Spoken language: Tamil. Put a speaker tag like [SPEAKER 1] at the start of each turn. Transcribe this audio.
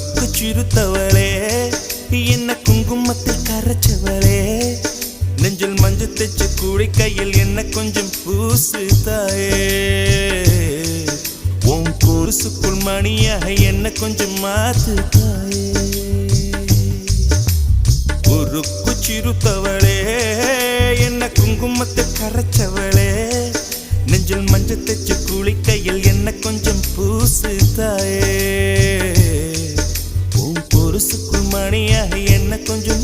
[SPEAKER 1] சிறுத்தவளே என்ன குங்குமத்தில் கரைச்சவளே நெஞ்சில் மஞ்சள் தைச்சு கூடி கையில் என்ன கொஞ்சம் பூசு தாயே உன் பொருசுக்குள் மணியாக என்ன கொஞ்சம் மாத்து தாயே உருக்கு சிறுத்தவளே என்ன குங்குமத்தில் கரைச்சவளே நெஞ்சில் மஞ்சள் தைச்சு கூடி கையில் என்ன கொஞ்சம் பூசு தாயே பொருசுக்குள் மணியாக என்ன கொஞ்சம்